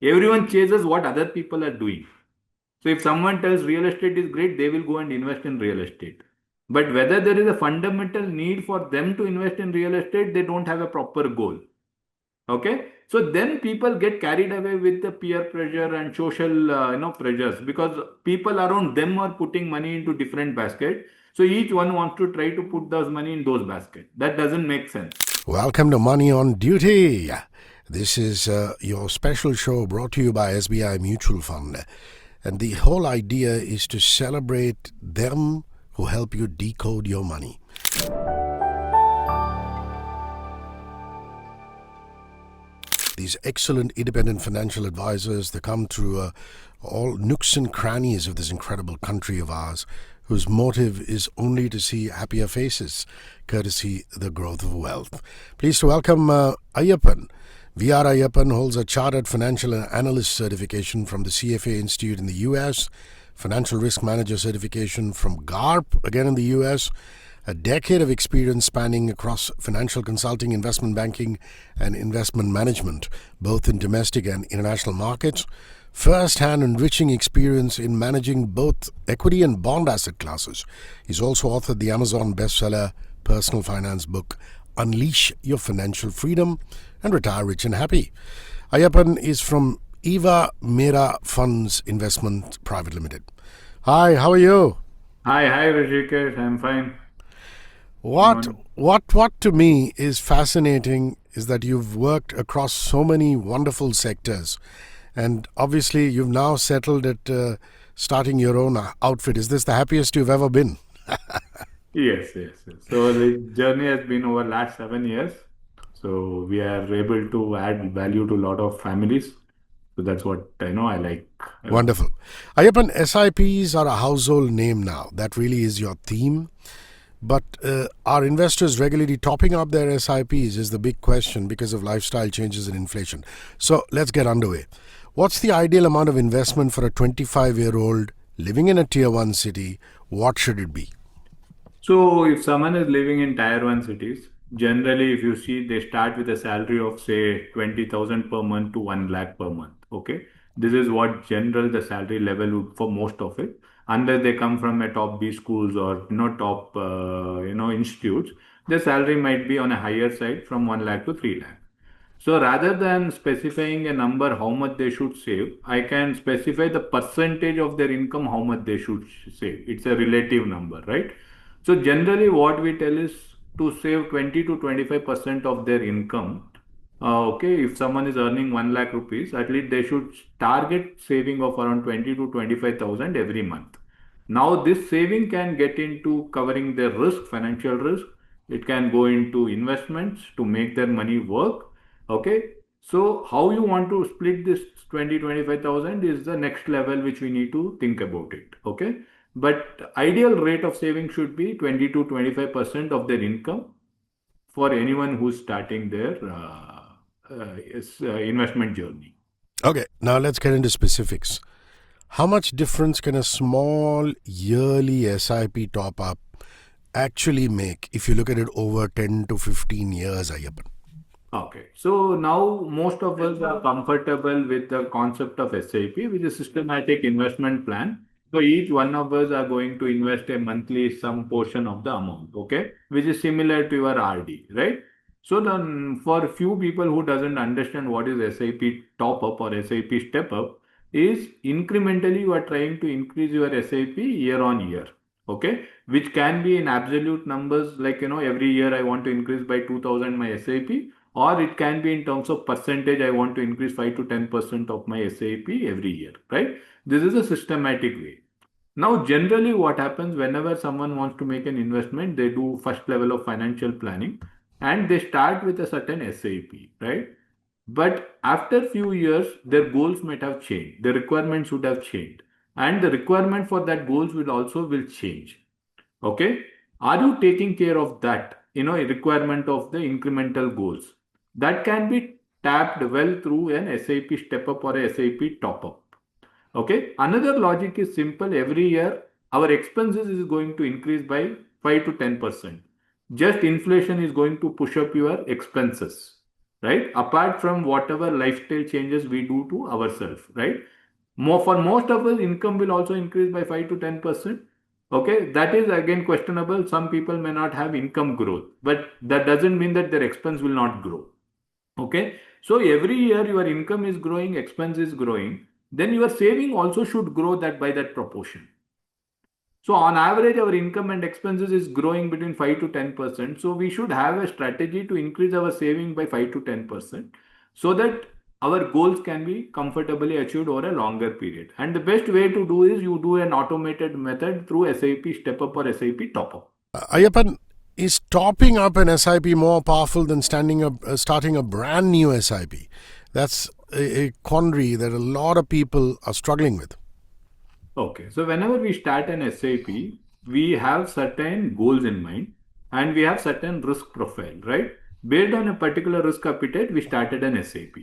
Everyone chases what other people are doing. So if someone tells real estate is great, they will go and invest in real estate. But whether there is a fundamental need for them to invest in real estate, they don't have a proper goal. Okay, so then people get carried away with the peer pressure and social pressures, because people around them are putting money into different baskets. So each one wants to try to put those money in those baskets. That doesn't make sense. Welcome to Money on Duty. This is your special show brought to you by SBI Mutual Fund. And the whole idea is to celebrate them who help you decode your money. These excellent independent financial advisors, they come through all nooks and crannies of this incredible country of ours, whose motive is only to see happier faces, courtesy the growth of wealth. Pleased to welcome Aiyappan. VR Aiyappan holds a Chartered Financial Analyst certification from the CFA Institute in the US, Financial Risk Manager certification from GARP, again in the US, a decade of experience spanning across financial consulting, investment banking, and investment management, both in domestic and international markets, first-hand enriching experience in managing both equity and bond asset classes. He's also authored the Amazon bestseller personal finance book, Unleash Your Financial Freedom and Retire Rich and Happy. Aiyappan is from Eva Mera Funds Investments Private Limited. Hi, how are you? Hi, Hrishi K. I'm fine. Good What morning. what to me is fascinating is that you've worked across so many wonderful sectors, and obviously you've now settled at starting your own outfit. Is this the happiest you've ever been? Yes. So the journey has been over last 7 years. So we are able to add value to a lot of families. So that's what I like a lot. Wonderful. Ayyappan, SIPs are a household name now. That really is your theme. But are investors regularly topping up their SIPs is the big question because of lifestyle changes and inflation. So let's get underway. What's the ideal amount of investment for a 25-year-old living in a tier 1 city? What should it be? So if someone is living in tier one cities, generally if you see they start with a salary of say 20,000 per month to 1 lakh per month. Okay. This is what general the salary level would for most of it. Unless they come from a top B schools or top institutes, the salary might be on a higher side from 1 lakh to 3 lakh. So rather than specifying a number how much they should save, I can specify the percentage of their income how much they should save. It's a relative number, right? So generally what we tell is to save 20 to 25% of their income. Okay, if someone is earning 1 lakh rupees, at least they should target saving of around 20 to 25,000 every month. Now, this saving can get into covering their risk, financial risk. It can go into investments to make their money work. Okay. So, how you want to split this 20 to 25,000 is the next level which we need to think about it. Okay. But ideal rate of saving should be 20 to 25% of their income for anyone who's starting their investment journey. Okay, now let's get into specifics. How much difference can a small yearly SIP top up actually make if you look at it over 10 to 15 years, Ayyappan? Okay, so now most of us are comfortable with the concept of SIP, which is systematic investment plan. So each one of us are going to invest a monthly some portion of the amount, okay, which is similar to your RD, right? So then for few people who doesn't understand what is SIP top up or SIP step up, is incrementally you are trying to increase your SIP year on year, okay, which can be in absolute numbers like every year I want to increase by 2000 my SIP, or it can be in terms of percentage I want to increase 5 to 10% of my SIP every year, right? This is a systematic way. Now generally what happens whenever someone wants to make an investment, they do first level of financial planning and they start with a certain SIP, right? But after few years their goals might have changed, the requirements would have changed, and the requirement for that goals will change. Okay. Are you taking care of that? A requirement of the incremental goals that can be tapped well through an SIP step up or a SIP top up. Okay. Another logic is simple. Every year, our expenses is going to increase by 5 to 10%. Just inflation is going to push up your expenses. right? Apart from whatever lifestyle changes we do to ourselves, right? For most of us, income will also increase by 5 to 10%. Okay, that is again questionable. Some people may not have income growth, but that doesn't mean that their expense will not grow. Okay, so every year your income is growing, expense is growing, then your saving also should grow that by that proportion. So on average, our income and expenses is growing between 5 to 10%. So we should have a strategy to increase our saving by 5 to 10% so that our goals can be comfortably achieved over a longer period. And the best way to do is you do an automated method through SIP step up or SIP top up. Aiyappan, is topping up an SIP more powerful than starting a brand new SIP? That's a quandary that a lot of people are struggling with. Okay, so whenever we start an SIP, we have certain goals in mind and we have certain risk profile, right? Based on a particular risk appetite, we started an SIP.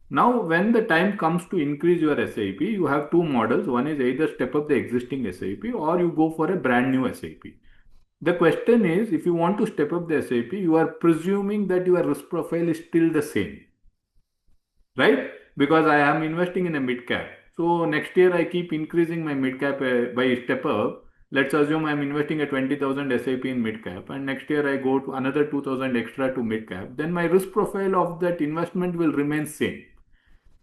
Now, when the time comes to increase your SIP, you have two models. One is either step up the existing SIP or you go for a brand new SIP. The question is, if you want to step up the SIP, you are presuming that your risk profile is still the same, right? Because I am investing in a mid cap. So next year I keep increasing my mid cap by step up. Let's assume I'm investing a 20,000 SIP in mid cap and next year I go to another 2,000 extra to mid cap. Then my risk profile of that investment will remain same.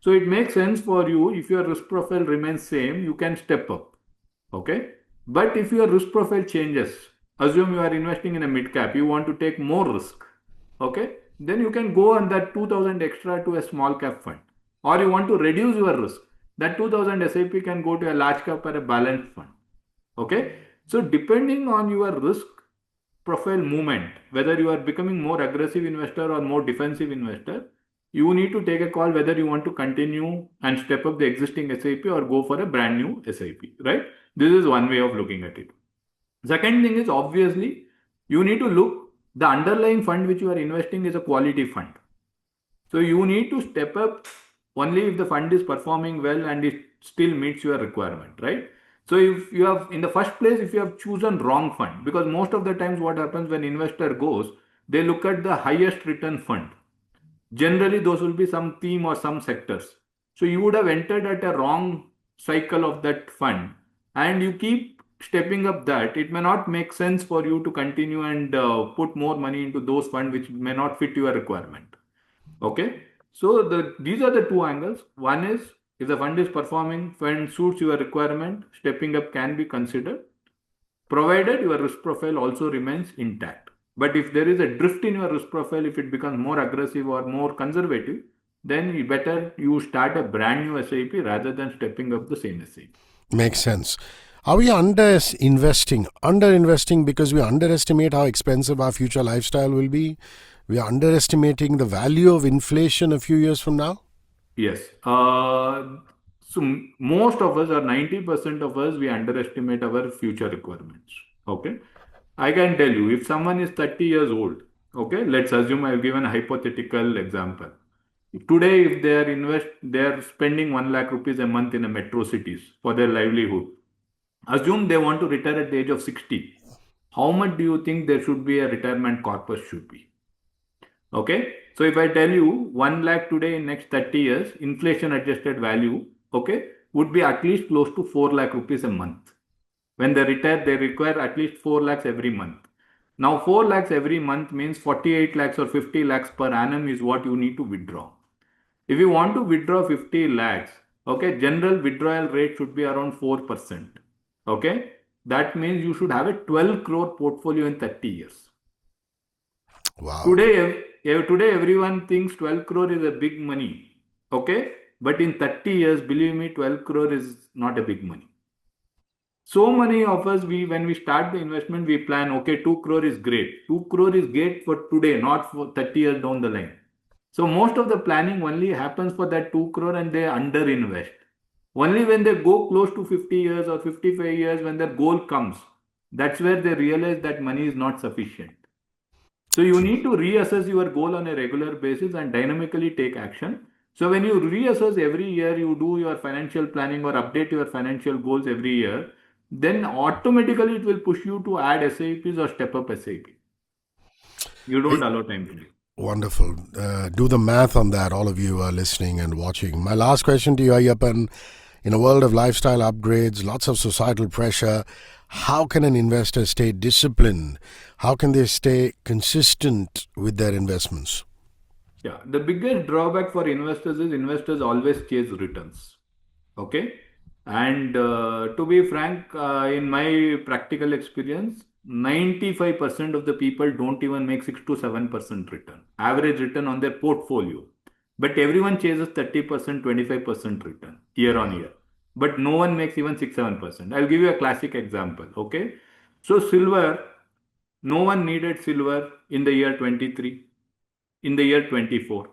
So it makes sense for you if your risk profile remains same, you can step up. Okay. But if your risk profile changes, assume you are investing in a mid cap, you want to take more risk. Okay. Then you can go on that 2000 extra to a small cap fund. Or you want to reduce your risk. That 2000 SIP can go to a large cap or a balanced fund. Okay. So depending on your risk profile movement, whether you are becoming more aggressive investor or more defensive investor, you need to take a call whether you want to continue and step up the existing SIP or go for a brand new SIP, right? This is one way of looking at it. Second thing is obviously you need to look the underlying fund which you are investing is a quality fund. So you need to step up only if the fund is performing well and it still meets your requirement, right? So if you have in the first place, if you have chosen wrong fund, because most of the times what happens when investor goes, they look at the highest return fund. Generally, those will be some theme or some sectors. So you would have entered at a wrong cycle of that fund and you keep stepping up that. It may not make sense for you to continue and put more money into those funds which may not fit your requirement. Okay. So these are the two angles. One is if the fund is performing, fund suits your requirement, stepping up can be considered, provided your risk profile also remains intact. But if there is a drift in your risk profile, if it becomes more aggressive or more conservative, then better you start a brand new SIP rather than stepping up the same SIP. Makes sense. Are we investing? Under investing because we underestimate how expensive our future lifestyle will be? We are underestimating the value of inflation a few years from now? Yes. So most of us, or 90% of us, we underestimate our future requirements. Okay. I can tell you, if someone is 30 years old, okay, let's assume I've given a hypothetical example. Today, if they are spending 1 lakh rupees a month in a metro cities for their livelihood. Assume they want to retire at the age of 60. How much do you think there should be a retirement corpus should be? Okay. So if I tell you 1 lakh today in next 30 years, inflation adjusted value, okay, would be at least close to 4 lakh rupees a month. When they retire, they require at least 4 lakhs every month. Now 4 lakhs every month means 48 lakhs or 50 lakhs per annum is what you need to withdraw. If you want to withdraw 50 lakhs, okay, general withdrawal rate should be around 4%. Okay. That means you should have a 12 crore portfolio in 30 years. Wow. Today everyone thinks 12 crore is a big money. Okay. But in 30 years, believe me, 12 crore is not a big money. So many of us, when we start the investment, we plan, okay, 2 crore is great. 2 crore is great for today, not for 30 years down the line. So most of the planning only happens for that 2 crore and they underinvest. Only when they go close to 50 years or 55 years, when their goal comes, that's where they realize that money is not sufficient. So you need to reassess your goal on a regular basis and dynamically take action. So when you reassess every year, you do your financial planning or update your financial goals every year, then automatically it will push you to add SIPs or step up SIP. You don't allow time to do. Wonderful. Do the math on that, all of you are listening and watching. My last question to you, Aiyappan. In a world of lifestyle upgrades, lots of societal pressure, how can an investor stay disciplined? How can they stay consistent with their investments? Yeah, the biggest drawback for investors is investors always chase returns. Okay. And to be frank, in my practical experience, 95% of the people don't even make 6 to 7% return, average return on their portfolio. But everyone chases 30%, 25% return year on year. But no one makes even 6, 7%. I'll give you a classic example. Okay. So, silver, no one needed silver in the year 23, in the year 24,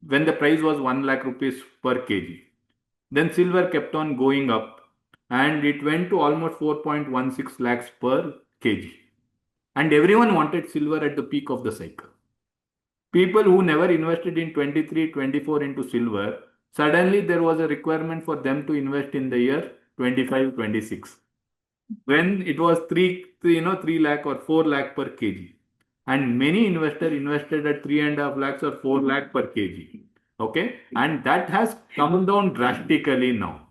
when the price was 1 lakh rupees per kg. Then silver kept on going up and it went to almost 4.16 lakhs per kg. And everyone wanted silver at the peak of the cycle. People who never invested in 23, 24 into silver, suddenly there was a requirement for them to invest in the year 25, 26, when it was 3 lakh or 4 lakh per kg. And many investors invested at 3.5 lakhs or 4 lakh per kg. Okay. And that has come down drastically now.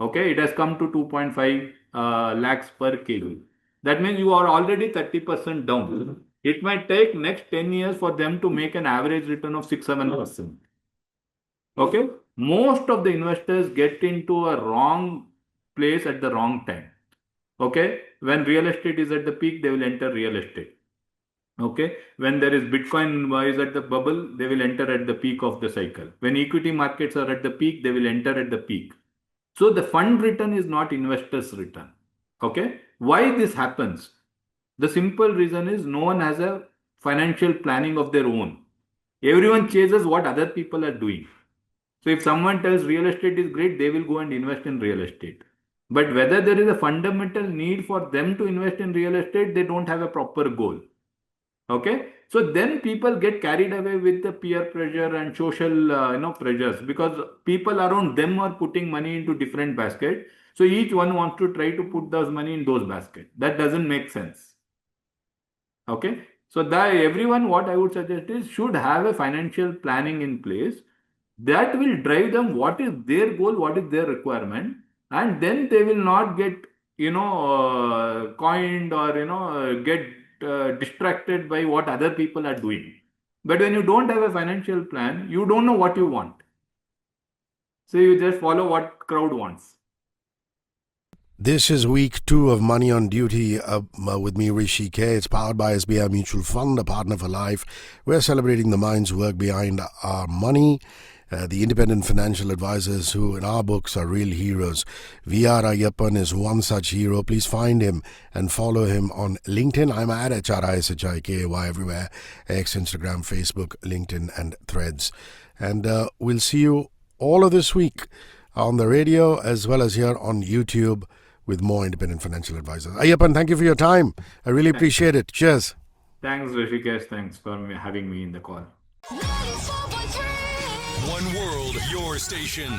Okay. It has come to 2.5 lakhs per kg. That means you are already 30% down. It might take next 10 years for them to make an average return of 6, 7%. Okay. Most of the investors get into a wrong place at the wrong time. Okay. When real estate is at the peak, they will enter real estate. Okay. When there is Bitcoin is at the bubble, they will enter at the peak of the cycle. When equity markets are at the peak, they will enter at the peak. So the fund return is not investors' return. Okay. Why this happens? The simple reason is no one has a financial planning of their own. Everyone chases what other people are doing. So if someone tells real estate is great, they will go and invest in real estate. But whether there is a fundamental need for them to invest in real estate, they don't have a proper goal. Okay. So then people get carried away with the peer pressure and social pressures, because people around them are putting money into different baskets. So each one wants to try to put those money in those baskets. That doesn't make sense. Okay. So that everyone, what I would suggest is, should have a financial planning in place that will drive them what is their goal, what is their requirement, and then they will not get coined or get distracted by what other people are doing. But when you don't have a financial plan, you don't know what you want, so you just follow what crowd wants. This is week 2 of Money on Duty with me, Hrishi K. It's powered by SBI Mutual Fund, a partner for life. We're celebrating the minds who work behind our money, the independent financial advisors who in our books are real heroes. VR Aiyappan is one such hero. Please find him and follow him on LinkedIn. I'm at HRISHIKAY everywhere: X, Instagram, Facebook, LinkedIn and Threads. And we'll see you all of this week on the radio as well as here on YouTube with more independent financial advisors. Aiyappan, thank you for your time. I really appreciate it. Cheers. Thanks, Hrishi K. Thanks for having me in the call. One world, your station.